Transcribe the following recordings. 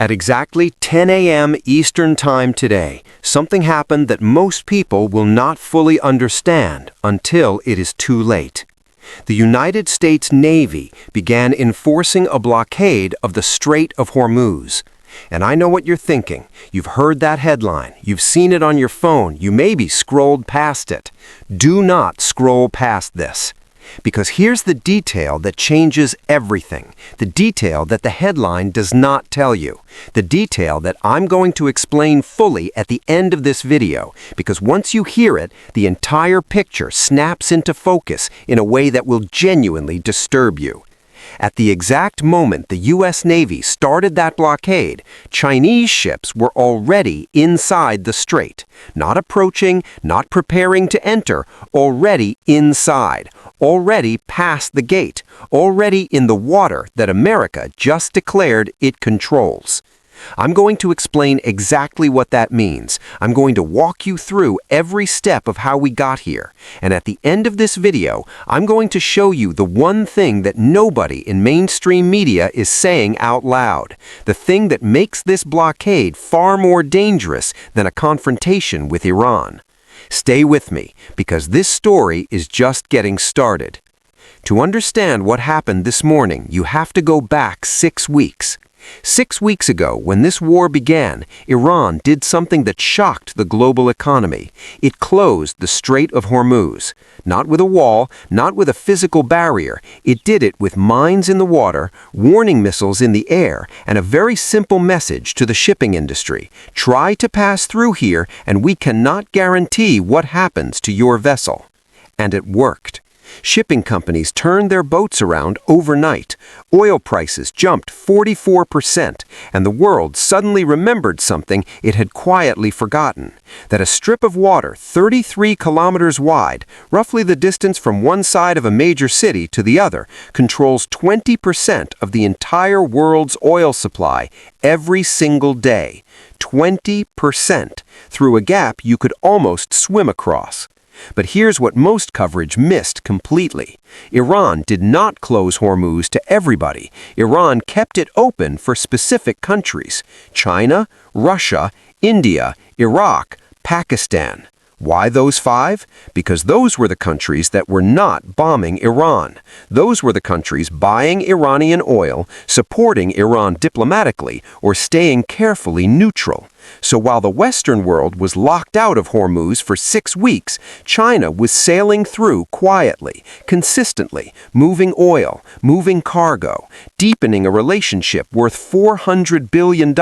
At exactly 10 a.m. Eastern Time today, something happened that most people will not fully understand until it is too late. The United States Navy began enforcing a blockade of the Strait of Hormuz. And I know what you're thinking. You've heard that headline. You've seen it on your phone. You maybe scrolled past it. Do not scroll past this. Because here's the detail that changes everything. The detail that the headline does not tell you. The detail that I'm going to explain fully at the end of this video. Because once you hear it, the entire picture snaps into focus in a way that will genuinely disturb you. At the exact moment the U.S. Navy started that blockade, Chinese ships were already inside the strait. Not approaching, not preparing to enter, already inside, already past the gate, already in the water that America just declared it controls. I'm going to explain exactly what that means. I'm going to walk you through every step of how we got here. And at the end of this video, I'm going to show you the one thing that nobody in mainstream media is saying out loud. The thing that makes this blockade far more dangerous than a confrontation with Iran. Stay with me, because this story is just getting started. To understand what happened this morning, you have to go back 6 weeks. 6 weeks ago, when this war began, Iran did something that shocked the global economy. It closed the Strait of Hormuz. Not with a wall, not with a physical barrier. It did it with mines in the water, warning missiles in the air, and a very simple message to the shipping industry. Try to pass through here, and we cannot guarantee what happens to your vessel. And it worked. Shipping companies turned their boats around overnight. Oil prices jumped 44%, and the world suddenly remembered something it had quietly forgotten. That a strip of water 33 kilometers wide, roughly the distance from one side of a major city to the other, controls 20% of the entire world's oil supply every single day. 20% through a gap you could almost swim across. But here's what most coverage missed completely. Iran did not close Hormuz to everybody. Iran kept it open for specific countries: China, Russia, India, Iraq, Pakistan. Why those 5? Because those were the countries that were not bombing Iran. Those were the countries buying Iranian oil, supporting Iran diplomatically, or staying carefully neutral. So while the Western world was locked out of Hormuz for 6 weeks, China was sailing through quietly, consistently, moving oil, moving cargo, deepening a relationship worth $400 billion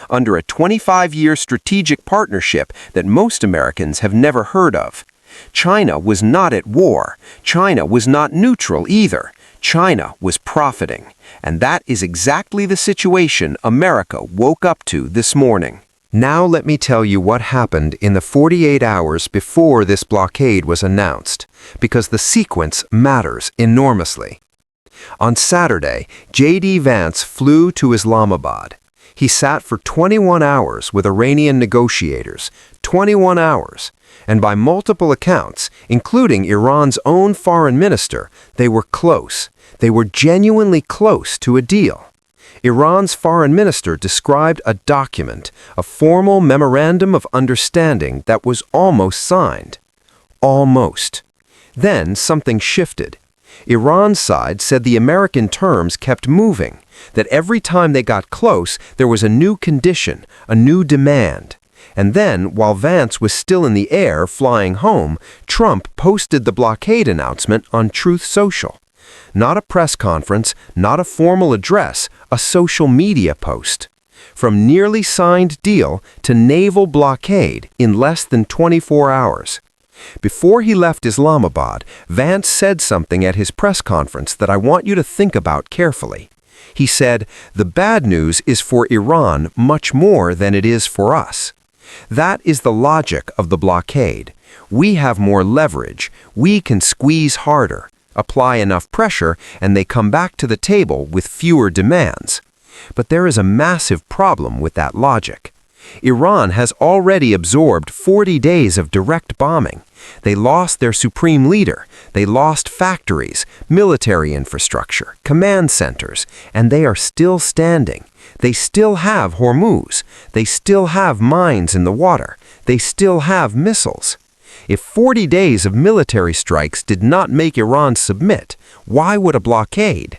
under a 25-year strategic partnership that most Americans have never heard of. China was not at war. China was not neutral either. China was profiting. And that is exactly the situation America woke up to this morning. Now let me tell you what happened in the 48 hours before this blockade was announced, because the sequence matters enormously. On Saturday, J.D. Vance flew to Islamabad. He sat for 21 hours with Iranian negotiators, 21 hours, and by multiple accounts, including Iran's own foreign minister, they were close. They were genuinely close to a deal. Iran's foreign minister described a document, a formal memorandum of understanding that was almost signed. Almost. Then something shifted. Iran's side said the American terms kept moving, that every time they got close, there was a new condition, a new demand. And then, while Vance was still in the air flying home, Trump posted the blockade announcement on Truth Social. Not a press conference, not a formal address, a social media post. From nearly signed deal to naval blockade in less than 24 hours. Before he left Islamabad, Vance said something at his press conference that I want you to think about carefully. He said, "The bad news is for Iran much more than it is for us." That is the logic of the blockade. We have more leverage. We can squeeze harder. Apply enough pressure, and they come back to the table with fewer demands. But there is a massive problem with that logic. Iran has already absorbed 40 days of direct bombing. They lost their supreme leader. They lost factories, military infrastructure, command centers, and they are still standing. They still have Hormuz. They still have mines in the water. They still have missiles. If 40 days of military strikes did not make Iran submit, why would a blockade?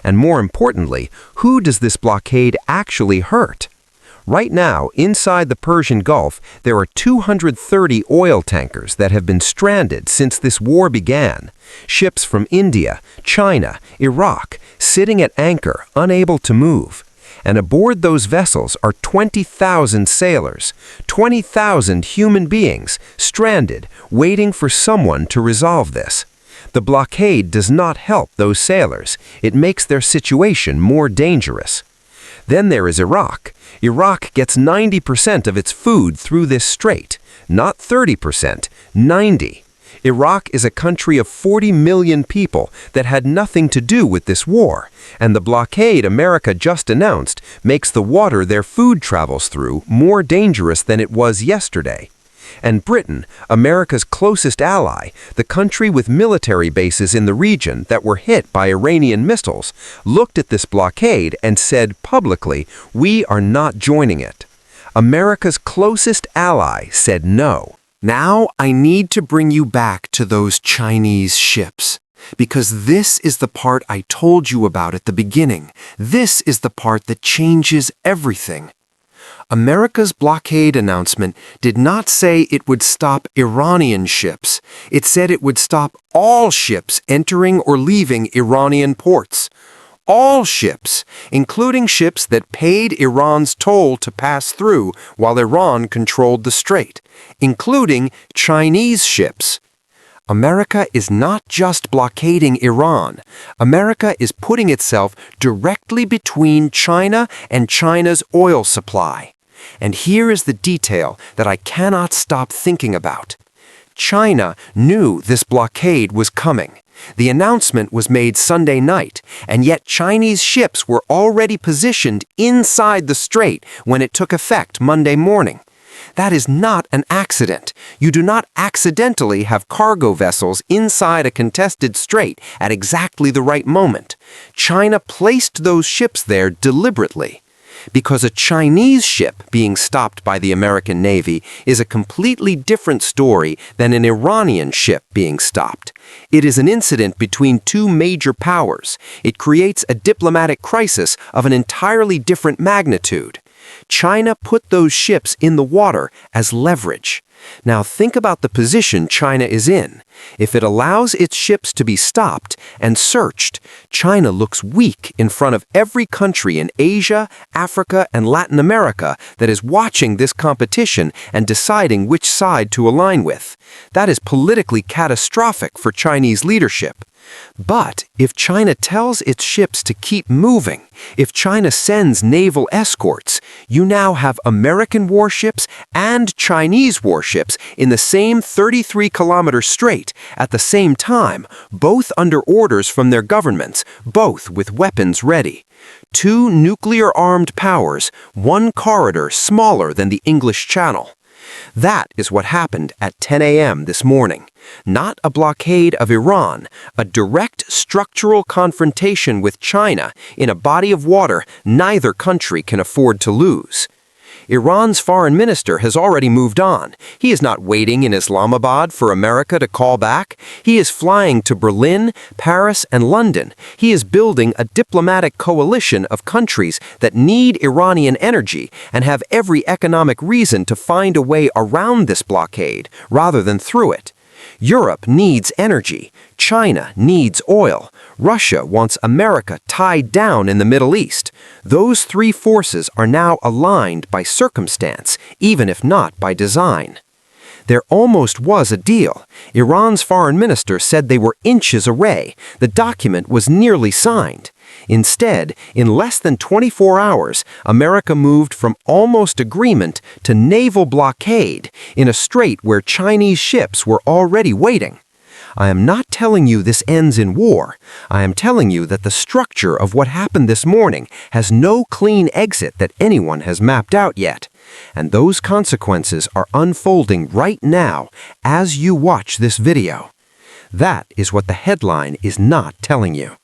And more importantly, who does this blockade actually hurt? Right now, inside the Persian Gulf, there are 230 oil tankers that have been stranded since this war began. Ships from India, China, Iraq, sitting at anchor, unable to move. And aboard those vessels are 20,000 sailors, 20,000 human beings, stranded, waiting for someone to resolve this. The blockade does not help those sailors. It makes their situation more dangerous. Then there is Iraq. Iraq gets 90% of its food through this strait. Not 30%, 90%. Iraq is a country of 40 million people that had nothing to do with this war, and the blockade America just announced makes the water their food travels through more dangerous than it was yesterday. And Britain, America's closest ally, the country with military bases in the region that were hit by Iranian missiles, looked at this blockade and said publicly, "We are not joining it." America's closest ally said no. Now I need to bring you back to those Chinese ships, because this is the part I told you about at the beginning. This is the part that changes everything. America's blockade announcement did not say it would stop Iranian ships. It said it would stop all ships entering or leaving Iranian ports. All ships, including ships that paid Iran's toll to pass through while Iran controlled the strait, including Chinese ships. America is not just blockading Iran. America is putting itself directly between China and China's oil supply. And here is the detail that I cannot stop thinking about. China knew this blockade was coming. The announcement was made Sunday night, and yet Chinese ships were already positioned inside the strait when it took effect Monday morning. That is not an accident. You do not accidentally have cargo vessels inside a contested strait at exactly the right moment. China placed those ships there deliberately. Because a Chinese ship being stopped by the American Navy is a completely different story than an Iranian ship being stopped. It is an incident between two major powers. It creates a diplomatic crisis of an entirely different magnitude. China put those ships in the water as leverage. Now think about the position China is in. If it allows its ships to be stopped and searched, China looks weak in front of every country in Asia, Africa, and Latin America that is watching this competition and deciding which side to align with. That is politically catastrophic for Chinese leadership. But if China tells its ships to keep moving, if China sends naval escorts, you now have American warships and Chinese warships in the same 33-kilometer strait at the same time, both under orders from their governments, both with weapons ready. Two nuclear-armed powers, one corridor smaller than the English Channel. That is what happened at 10 a.m. this morning. Not a blockade of Iran, a direct structural confrontation with China in a body of water neither country can afford to lose. Iran's foreign minister has already moved on. He is not waiting in Islamabad for America to call back. He is flying to Berlin, Paris, and London. He is building a diplomatic coalition of countries that need Iranian energy and have every economic reason to find a way around this blockade rather than through it. Europe needs energy. China needs oil. Russia wants America tied down in the Middle East. Those three forces are now aligned by circumstance, even if not by design. There almost was a deal. Iran's foreign minister said they were inches away. The document was nearly signed. Instead, in less than 24 hours, America moved from almost agreement to naval blockade in a strait where Chinese ships were already waiting. I am not telling you this ends in war. I am telling you that the structure of what happened this morning has no clean exit that anyone has mapped out yet. And those consequences are unfolding right now as you watch this video. That is what the headline is not telling you.